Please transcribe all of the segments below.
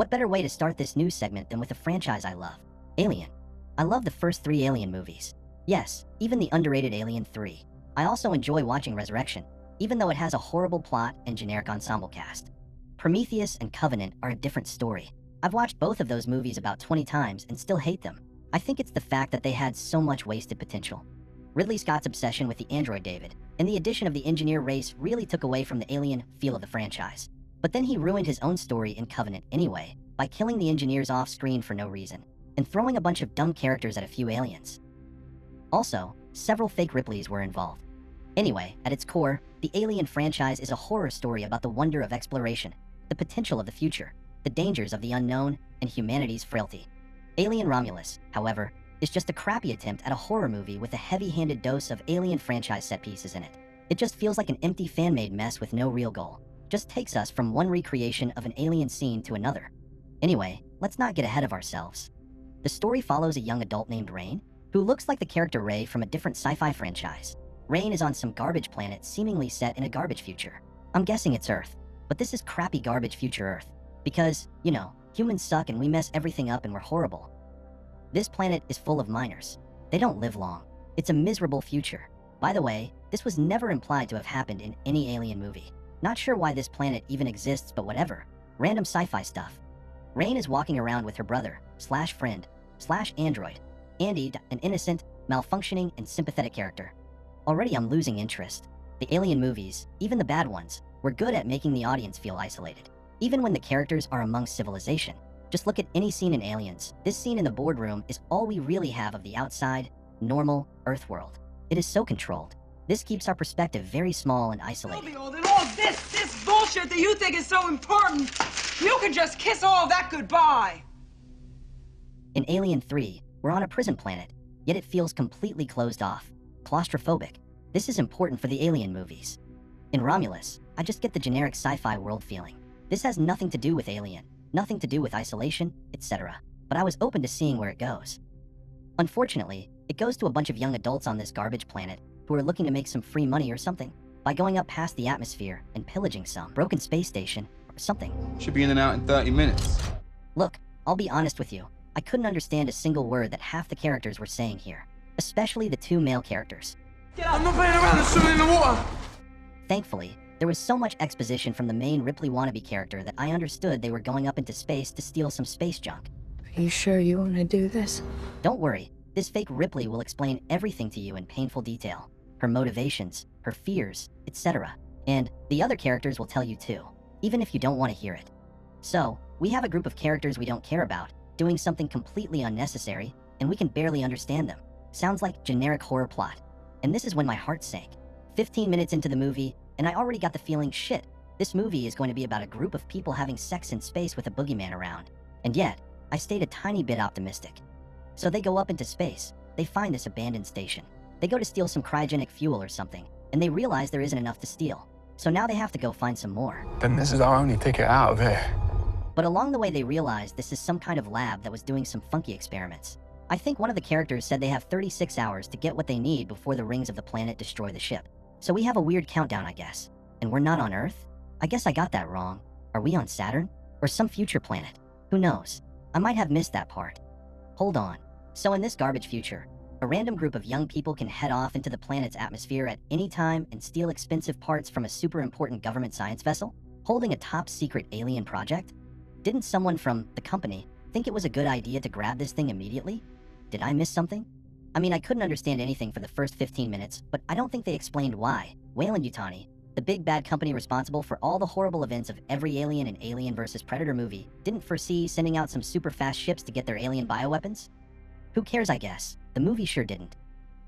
What better way to start this news segment than with a franchise I love, Alien. I love the first 3 Alien movies. Yes, even the underrated Alien 3. I also enjoy watching Resurrection, even though it has a horrible plot and generic ensemble cast. Prometheus and Covenant are a different story. I've watched both of those movies about 20 times and still hate them. I think it's the fact that they had so much wasted potential. Ridley Scott's obsession with the android David and the addition of the engineer race really took away from the alien feel of the franchise. But then he ruined his own story in Covenant anyway by killing the engineers off screen for no reason and throwing a bunch of dumb characters at a few aliens. Also, several fake Ripleys were involved. Anyway, at its core, the Alien franchise is a horror story about the wonder of exploration, the potential of the future, the dangers of the unknown, and humanity's frailty. Alien Romulus, however, is just a crappy attempt at a horror movie with a heavy-handed dose of Alien franchise set pieces in it. It just feels like an empty fan-made mess with no real goal. Just takes us from one recreation of an Alien scene to another. Anyway, let's not get ahead of ourselves. The story follows a young adult named Rain, who looks like the character Ray from a different sci-fi franchise. Rain is on some garbage planet seemingly set in a garbage future. I'm guessing it's Earth, but this is crappy garbage future Earth. Because, you know, humans suck and we mess everything up and we're horrible. This planet is full of miners. They don't live long. It's a miserable future. By the way, this was never implied to have happened in any Alien movie. Not sure why this planet even exists, but whatever. Random sci-fi stuff. Rain is walking around with her brother/friend/android, Andy, an innocent, malfunctioning, and sympathetic character. Already I'm losing interest. The Alien movies, even the bad ones, were good at making the audience feel isolated. Even when the characters are among civilization. Just look at any scene in Aliens. This scene in the boardroom is all we really have of the outside, normal, Earth world. It is so controlled. This keeps our perspective very small and isolated. All this bullshit that you think is so important, you can just kiss all that goodbye. In Alien 3, we're on a prison planet, yet it feels completely closed off, claustrophobic. This is important for the Alien movies. In Romulus, I just get the generic sci-fi world feeling. This has nothing to do with Alien, nothing to do with isolation, etc. But I was open to seeing where it goes. Unfortunately, it goes to a bunch of young adults on this garbage planet who are looking to make some free money or something by going up past the atmosphere and pillaging some broken space station or something. Should be in and out in 30 minutes. Look, I'll be honest with you. I couldn't understand a single word that half the characters were saying here, especially the 2 male characters. Get out. I'm not playing around and swimming in the water. Thankfully, there was so much exposition from the main Ripley wannabe character that I understood they were going up into space to steal some space junk. Are you sure you want to do this? Don't worry, this fake Ripley will explain everything to you in painful detail. Her motivations, her fears, etc. And the other characters will tell you too, even if you don't want to hear it. So, we have a group of characters we don't care about, doing something completely unnecessary, and we can barely understand them. Sounds like generic horror plot. And this is when my heart sank. 15 minutes into the movie, and I already got the feeling, shit, this movie is going to be about a group of people having sex in space with a boogeyman around. And yet, I stayed a tiny bit optimistic. So they go up into space, they find this abandoned station. They go to steal some cryogenic fuel or something, and they realize there isn't enough to steal. So now they have to go find some more. Then this is our only ticket out of here. But along the way they realize this is some kind of lab that was doing some funky experiments. I think one of the characters said they have 36 hours to get what they need before the rings of the planet destroy the ship. So we have a weird countdown, I guess. And we're not on Earth? I guess I got that wrong. Are we on Saturn? Or some future planet? Who knows? I might have missed that part. Hold on. So in this garbage future, a random group of young people can head off into the planet's atmosphere at any time and steal expensive parts from a super important government science vessel, holding a top secret alien project? Didn't someone from the company think it was a good idea to grab this thing immediately? Did I miss something? I mean, I couldn't understand anything for the first 15 minutes, but I don't think they explained why. Weyland-Yutani, the big bad company responsible for all the horrible events of every Alien and Alien vs. Predator movie, didn't foresee sending out some super fast ships to get their alien bioweapons? Who cares, I guess? The movie sure didn't.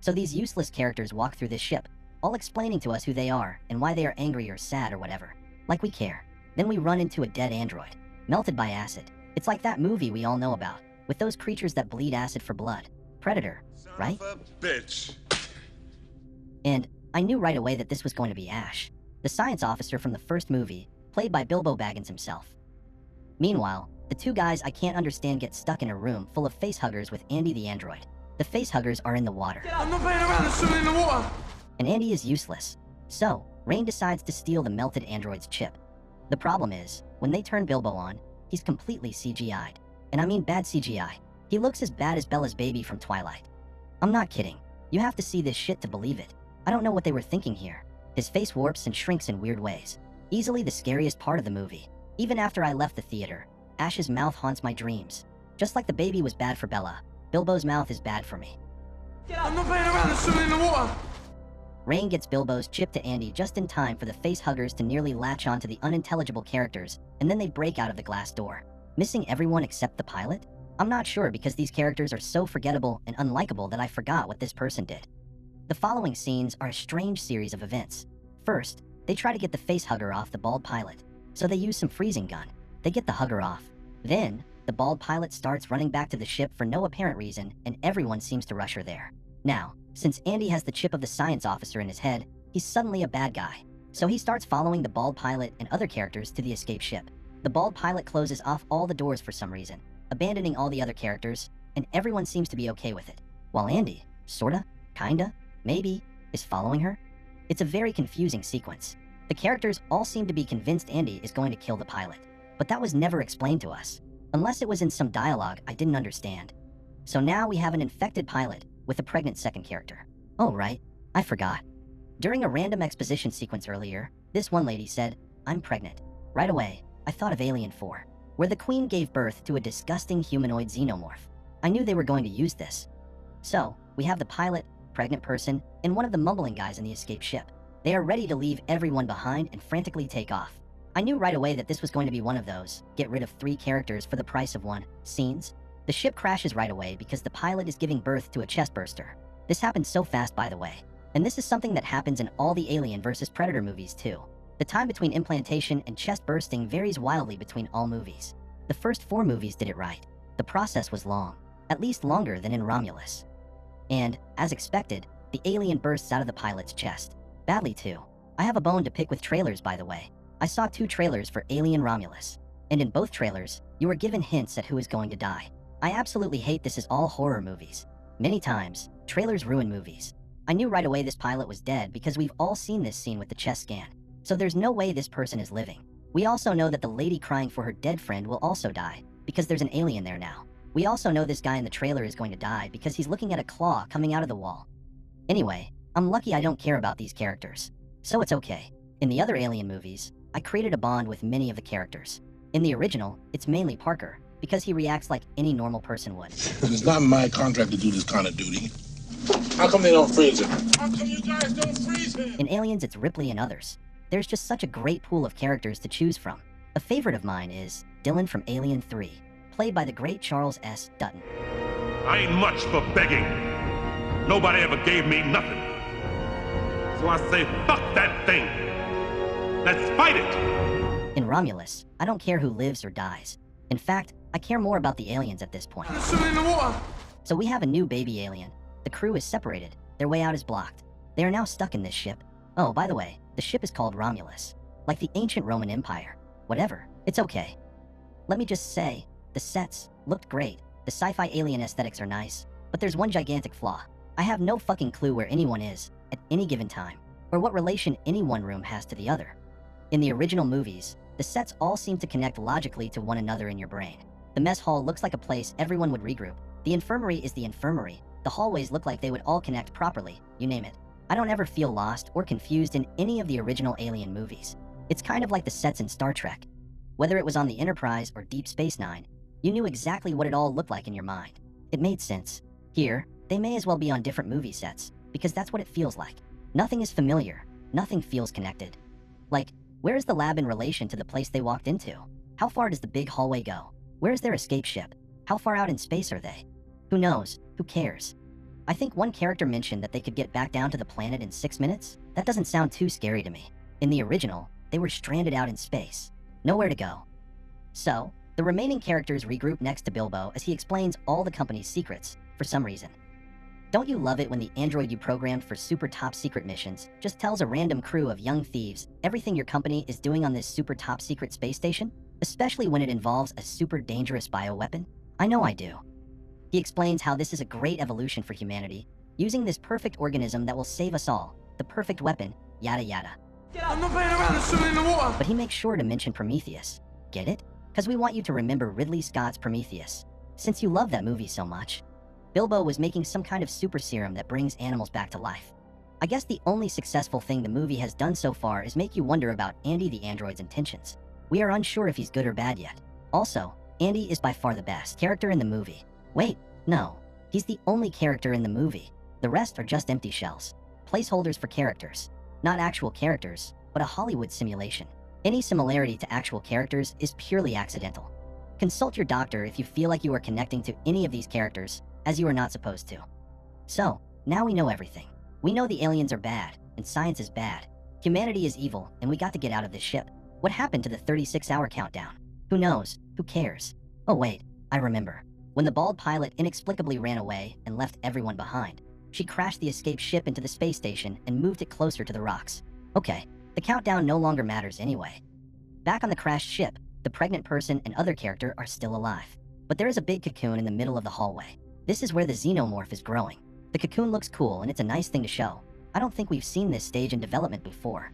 So these useless characters walk through this ship, all explaining to us who they are and why they are angry or sad or whatever. Like we care. Then we run into a dead android, melted by acid. It's like that movie we all know about, with those creatures that bleed acid for blood. Predator, right? Son of a bitch. And I knew right away that this was going to be Ash, the science officer from the first movie, played by Bilbo Baggins himself. Meanwhile, the 2 guys I can't understand get stuck in a room full of facehuggers with Andy the android. The facehuggers are in the water. I'm not playing around and swimming in the water. And Andy is useless. So, Rain decides to steal the melted android's chip. The problem is, when they turn Bilbo on, he's completely CGI'd. And I mean bad CGI. He looks as bad as Bella's baby from Twilight. I'm not kidding. You have to see this shit to believe it. I don't know what they were thinking here. His face warps and shrinks in weird ways. Easily the scariest part of the movie. Even after I left the theater, Ash's mouth haunts my dreams. Just like the baby was bad for Bella, Bilbo's mouth is bad for me. I'm not playing around and swimming in the water. Rain gets Bilbo's chip to Andy just in time for the face huggers to nearly latch onto the unintelligible characters, and then they break out of the glass door. Missing everyone except the pilot? I'm not sure because these characters are so forgettable and unlikable that I forgot what this person did. The following scenes are a strange series of events. First, they try to get the face hugger off the bald pilot, so they use some freezing gun. They get the hugger off. Then, the bald pilot starts running back to the ship for no apparent reason, and everyone seems to rush her there. Now, since Andy has the chip of the science officer in his head, he's suddenly a bad guy. So he starts following the bald pilot and other characters to the escape ship. The bald pilot closes off all the doors for some reason, abandoning all the other characters, and everyone seems to be okay with it. While Andy, sorta, kinda, maybe, is following her. It's a very confusing sequence. The characters all seem to be convinced Andy is going to kill the pilot, but that was never explained to us, unless it was in some dialogue I didn't understand. So now we have an infected pilot with a pregnant second character. Oh right, I forgot. During a random exposition sequence earlier, this one lady said, "I'm pregnant." Right away, I thought of Alien 4, where the queen gave birth to a disgusting humanoid xenomorph. I knew they were going to use this. So, we have the pilot, pregnant person, and one of the mumbling guys in the escape ship. They are ready to leave everyone behind and frantically take off. I knew right away that this was going to be one of those get rid of 3 characters for the price of 1 scenes. The ship crashes right away because the pilot is giving birth to a chest burster. This happens so fast, by the way. And this is something that happens in all the Alien vs. Predator movies too. The time between implantation and chest bursting varies wildly between all movies. The first 4 movies did it right. The process was long, at least longer than in Romulus. And, as expected, the alien bursts out of the pilot's chest. Badly too. I have a bone to pick with trailers, by the way. I saw 2 trailers for Alien Romulus. And in both trailers, you were given hints at who is going to die. I absolutely hate this is all horror movies. Many times, trailers ruin movies. I knew right away this pilot was dead because we've all seen this scene with the chest scan. So there's no way this person is living. We also know that the lady crying for her dead friend will also die, because there's an alien there now. We also know this guy in the trailer is going to die because he's looking at a claw coming out of the wall. Anyway, I'm lucky I don't care about these characters. So it's okay. In the other Alien movies, I created a bond with many of the characters. In the original, it's mainly Parker, because he reacts like any normal person would. It's not my contract to do this kind of duty. How come they don't freeze him? How come you guys don't freeze him? In Aliens, it's Ripley and others. There's just such a great pool of characters to choose from. A favorite of mine is Dylan from Alien 3, played by the great Charles S. Dutton. I ain't much for begging. Nobody ever gave me nothing. So I say, fuck that thing. Let's fight it. In Romulus, I don't care who lives or dies. In fact, I care more about the aliens at this point. I'm swimming in the water. So we have a new baby alien. The crew is separated. Their way out is blocked. They are now stuck in this ship. Oh, by the way, the ship is called Romulus. Like the ancient Roman Empire. Whatever, it's okay. Let me just say, the sets looked great. The sci-fi alien aesthetics are nice. But there's one gigantic flaw. I have no fucking clue where anyone is at any given time, or what relation any one room has to the other. In the original movies, the sets all seem to connect logically to one another in your brain. The mess hall looks like a place everyone would regroup. The infirmary is the infirmary. The hallways look like they would all connect properly, you name it. I don't ever feel lost or confused in any of the original Alien movies. It's kind of like the sets in Star Trek. Whether it was on the Enterprise or Deep Space Nine, you knew exactly what it all looked like in your mind. It made sense. Here, they may as well be on different movie sets, because that's what it feels like. Nothing is familiar. Nothing feels connected. Like, where is the lab in relation to the place they walked into? How far does the big hallway go? Where is their escape ship? How far out in space are they? Who knows? Who cares? I think one character mentioned that they could get back down to the planet in 6 minutes. That doesn't sound too scary to me. In the original, they were stranded out in space. Nowhere to go. So, the remaining characters regroup next to Bilbo as he explains all the company's secrets, for some reason. Don't you love it when the android you programmed for super top secret missions just tells a random crew of young thieves everything your company is doing on this super top secret space station? Especially when it involves a super dangerous bioweapon? I know I do. He explains how this is a great evolution for humanity, using this perfect organism that will save us all, the perfect weapon, yada yada. I'm not playing around and swimming in the water. But he makes sure to mention Prometheus. Get it? Because we want you to remember Ridley Scott's Prometheus, since you love that movie so much. Bilbo was making some kind of super serum that brings animals back to life. I guess the only successful thing the movie has done so far is make you wonder about Andy the android's intentions. We are unsure if he's good or bad yet. Also, Andy is by far the best character in the movie. Wait, no. He's the only character in the movie. The rest are just empty shells. Placeholders for characters. Not actual characters, but a Hollywood simulation. Any similarity to actual characters is purely accidental. Consult your doctor if you feel like you are connecting to any of these characters, as you are not supposed to. So, now we know everything. We know the aliens are bad, and science is bad. Humanity is evil, and we got to get out of this ship. What happened to the 36-hour countdown? Who knows? Who cares? Oh wait, I remember. When the bald pilot inexplicably ran away and left everyone behind, she crashed the escape ship into the space station and moved it closer to the rocks. Okay, the countdown no longer matters anyway. Back on the crashed ship, the pregnant person and other character are still alive. But there is a big cocoon in the middle of the hallway. This is where the xenomorph is growing. The cocoon looks cool and it's a nice thing to show. I don't think we've seen this stage in development before.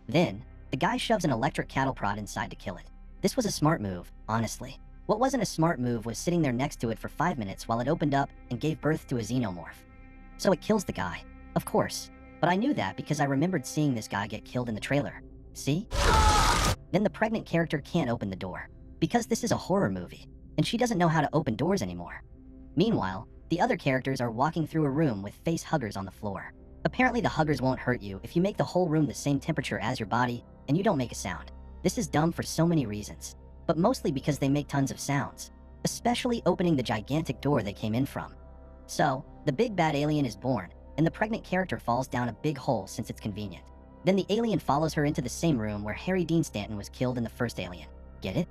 Then, the guy shoves an electric cattle prod inside to kill it. This was a smart move, honestly. What wasn't a smart move was sitting there next to it for 5 minutes while it opened up and gave birth to a xenomorph. So it kills the guy, of course. But I knew that because I remembered seeing this guy get killed in the trailer. See? Then the pregnant character can't open the door, because this is a horror movie, and she doesn't know how to open doors anymore. Meanwhile, the other characters are walking through a room with face huggers on the floor. Apparently the huggers won't hurt you if you make the whole room the same temperature as your body, and you don't make a sound. This is dumb for so many reasons, but mostly because they make tons of sounds, especially opening the gigantic door they came in from. So, the big bad alien is born, and the pregnant character falls down a big hole since it's convenient. Then the alien follows her into the same room where Harry Dean Stanton was killed in the first Alien. Get it?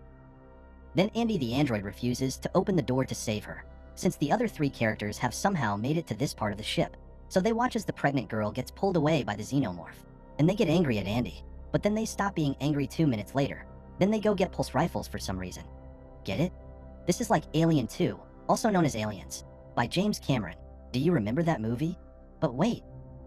Then Andy the android refuses to open the door to save her, since the other 3 characters have somehow made it to this part of the ship. So they watch as the pregnant girl gets pulled away by the xenomorph, and they get angry at Andy, but then they stop being angry 2 minutes later. Then they go get pulse rifles for some reason. Get it? This is like Alien 2, also known as Aliens, by James Cameron. Do you remember that movie? But wait,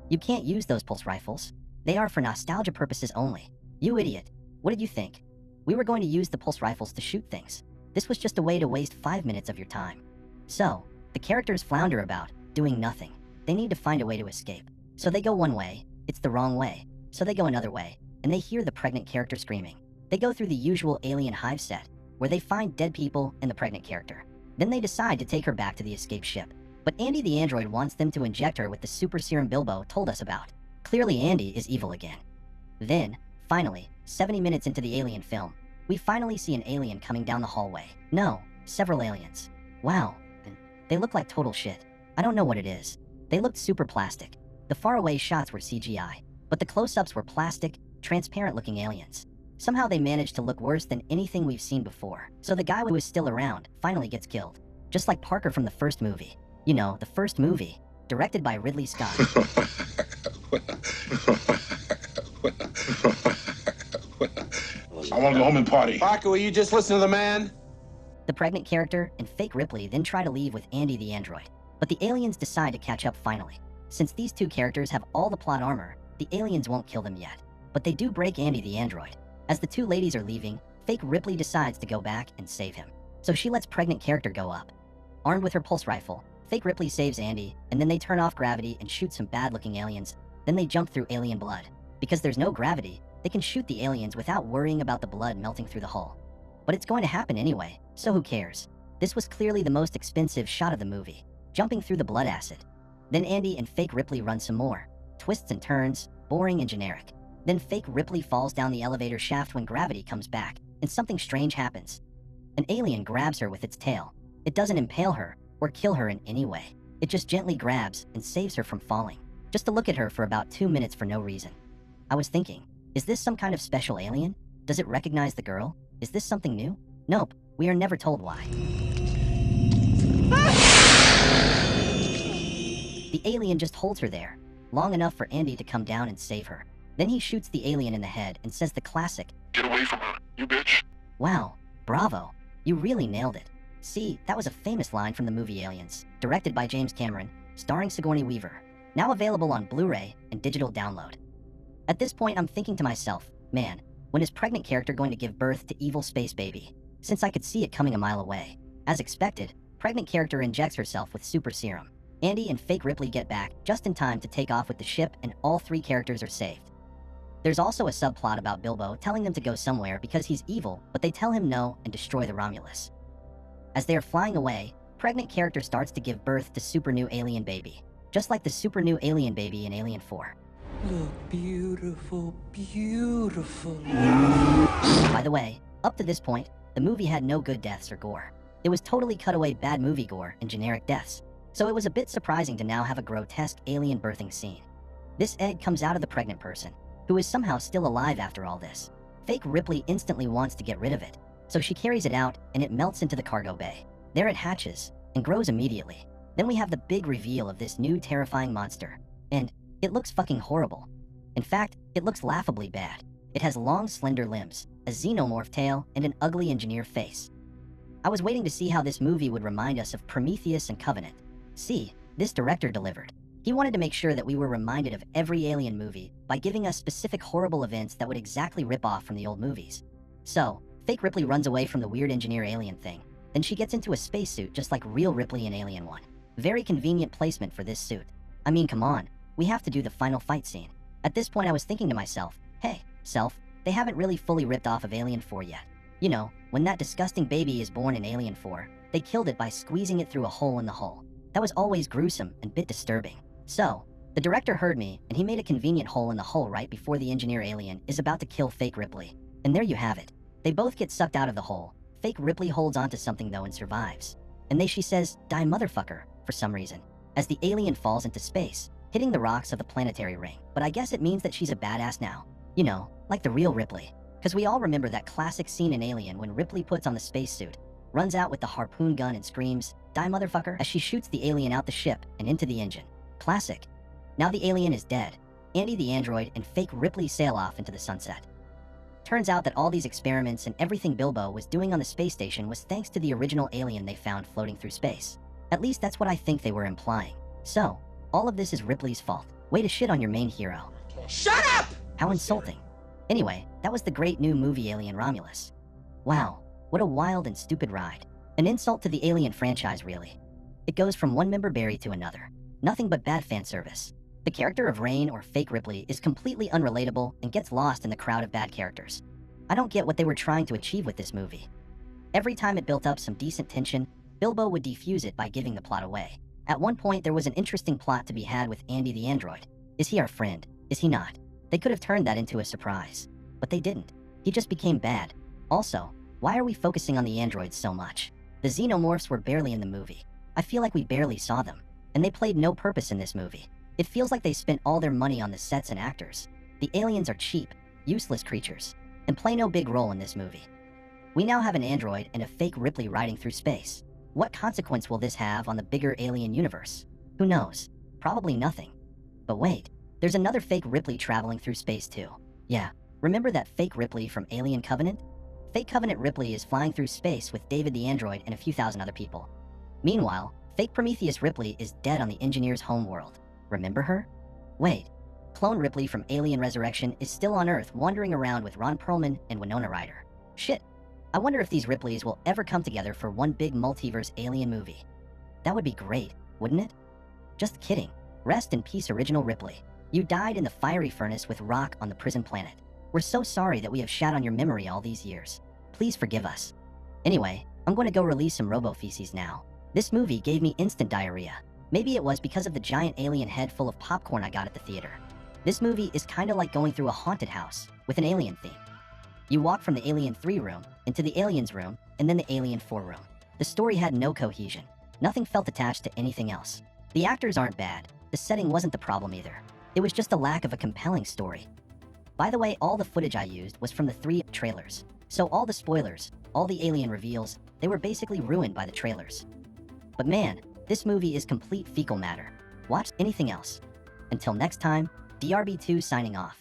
you can't use those pulse rifles. They are for nostalgia purposes only. You idiot. What did you think? We were going to use the pulse rifles to shoot things. This was just a way to waste 5 minutes of your time. So, the characters flounder about, doing nothing. They need to find a way to escape. So they go one way, it's the wrong way. So they go another way, and they hear the pregnant character screaming. They go through the usual alien hive set, where they find dead people and the pregnant character. Then they decide to take her back to the escape ship. But Andy the android wants them to inject her with the super serum Bilbo told us about. Clearly Andy is evil again. Then, finally, 70 minutes into the Alien film, we finally see an alien coming down the hallway. No, several aliens. Wow, they look like total shit. I don't know what it is. They looked super plastic. The faraway shots were CGI, but the close-ups were plastic, transparent-looking aliens. Somehow they managed to look worse than anything we've seen before. So the guy who is still around finally gets killed. Just like Parker from the first movie. You know, the first movie, directed by Ridley Scott. I want to go home and party. Parker, will you just listen to the man? The pregnant character and fake Ripley then try to leave with Andy the android. But the aliens decide to catch up finally. Since these 2 characters have all the plot armor, the aliens won't kill them yet. But they do break Andy the android. As the 2 ladies are leaving, fake Ripley decides to go back and save him. So she lets pregnant character go up. Armed with her pulse rifle, fake Ripley saves Andy, and then they turn off gravity and shoot some bad-looking aliens. Then they jump through alien blood. Because there's no gravity, they can shoot the aliens without worrying about the blood melting through the hull. But it's going to happen anyway, so who cares? This was clearly the most expensive shot of the movie, jumping through the blood acid. Then Andy and fake Ripley run some more. Twists and turns, boring and generic. Then fake Ripley falls down the elevator shaft when gravity comes back, and something strange happens. An alien grabs her with its tail. It doesn't impale her or kill her in any way. It just gently grabs and saves her from falling, just to look at her for about 2 minutes for no reason. I was thinking, is this some kind of special alien? Does it recognize the girl? Is this something new? Nope, we are never told why. The alien just holds her there, long enough for Andy to come down and save her. Then he shoots the alien in the head and says the classic, Get away from her, you bitch. "Wow, bravo, you really nailed it." See, that was a famous line from the movie Aliens, directed by James Cameron, starring Sigourney Weaver, now available on Blu-ray and digital download. At this point, I'm thinking to myself, man, when is pregnant character going to give birth to evil space baby? since I could see it coming a mile away. As expected, pregnant character injects herself with super serum. Andy and fake Ripley get back just in time to take off with the ship, and all 3 characters are saved. There's also a subplot about Bilbo telling them to go somewhere because he's evil, but they tell him no and destroy the Romulus. As they are flying away, pregnant character starts to give birth to super new alien baby, just like the super new alien baby in Alien 4. Look beautiful, beautiful. By the way, up to this point, the movie had no good deaths or gore. It was totally cutaway bad movie gore and generic deaths, so it was a bit surprising to now have a grotesque alien birthing scene. This egg comes out of the pregnant person, who is somehow still alive after all this. Fake Ripley instantly wants to get rid of it, so she carries it out and it melts into the cargo bay. There it hatches and grows immediately. Then we have the big reveal of this new terrifying monster, and it looks fucking horrible. In fact, it looks laughably bad. It has long, slender limbs, a xenomorph tail, and an ugly engineer face. I was waiting to see how this movie would remind us of Prometheus and Covenant. See, this director delivered. He wanted to make sure that we were reminded of every alien movie by giving us specific horrible events that would exactly rip off from the old movies. So, fake Ripley runs away from the weird engineer alien thing. Then she gets into a spacesuit just like real Ripley in Alien 1. Very convenient placement for this suit. I mean, come on, we have to do the final fight scene. At this point I was thinking to myself, hey, self, they haven't really fully ripped off of Alien 4 yet. You know, when that disgusting baby is born in Alien 4, they killed it by squeezing it through a hole in the hull. That was always gruesome and bit disturbing. So, the director heard me, and he made a convenient hole in the hull right before the engineer alien is about to kill fake Ripley. And there you have it. They both get sucked out of the hole. Fake Ripley holds onto something though and survives. And she says, "Die motherfucker," for some reason, as the alien falls into space, hitting the rocks of the planetary ring. But I guess it means that she's a badass now. You know, like the real Ripley. Cause we all remember that classic scene in Alien when Ripley puts on the spacesuit, runs out with the harpoon gun and screams, "Die motherfucker," as she shoots the alien out the ship and into the engine. Classic. Now the alien is dead. Andy the android and fake Ripley sail off into the sunset. Turns out that all these experiments and everything Bilbo was doing on the space station was thanks to the original alien they found floating through space. At least that's what I think they were implying. So, all of this is Ripley's fault. Way to shit on your main hero. Shut up! How insulting. Anyway, that was the great new movie Alien Romulus. Wow, what a wild and stupid ride. An insult to the Alien franchise, really. It goes from one member Barry to another. Nothing but bad fan service. The character of Rain or fake Ripley is completely unrelatable and gets lost in the crowd of bad characters. I don't get what they were trying to achieve with this movie. Every time it built up some decent tension, Bilbo would defuse it by giving the plot away. At one point, there was an interesting plot to be had with Andy the android. Is he our friend? Is he not? They could have turned that into a surprise. But they didn't. He just became bad. Also, why are we focusing on the androids so much? The xenomorphs were barely in the movie. I feel like we barely saw them. And they played no purpose in this movie. It feels like they spent all their money on the sets and actors. The aliens are cheap, useless creatures, and play no big role in this movie. We now have an android and a fake Ripley riding through space. What consequence will this have on the bigger alien universe? Who knows? Probably nothing. But wait, there's another fake Ripley traveling through space too. Yeah, remember that fake Ripley from Alien Covenant? Fake Covenant Ripley is flying through space with David the android and a few thousand other people. Meanwhile, fake Prometheus Ripley is dead on the engineer's homeworld. Remember her? Wait, clone Ripley from Alien Resurrection is still on Earth wandering around with Ron Perlman and Winona Ryder. Shit. I wonder if these Ripleys will ever come together for one big multiverse alien movie. That would be great, wouldn't it? Just kidding. Rest in peace, original Ripley. You died in the fiery furnace with Rock on the prison planet. We're so sorry that we have shat on your memory all these years. Please forgive us. Anyway, I'm going to go release some robo-feces now. This movie gave me instant diarrhea. Maybe it was because of the giant alien head full of popcorn I got at the theater. This movie is kinda like going through a haunted house with an alien theme. You walk from the Alien 3 room into the Aliens room and then the Alien 4 room. The story had no cohesion. Nothing felt attached to anything else. The actors aren't bad. The setting wasn't the problem either. It was just a lack of a compelling story. By the way, all the footage I used was from the 3 trailers. So all the spoilers, all the alien reveals, they were basically ruined by the trailers. But man, this movie is complete fecal matter. Watch anything else. Until next time, DRB2 signing off.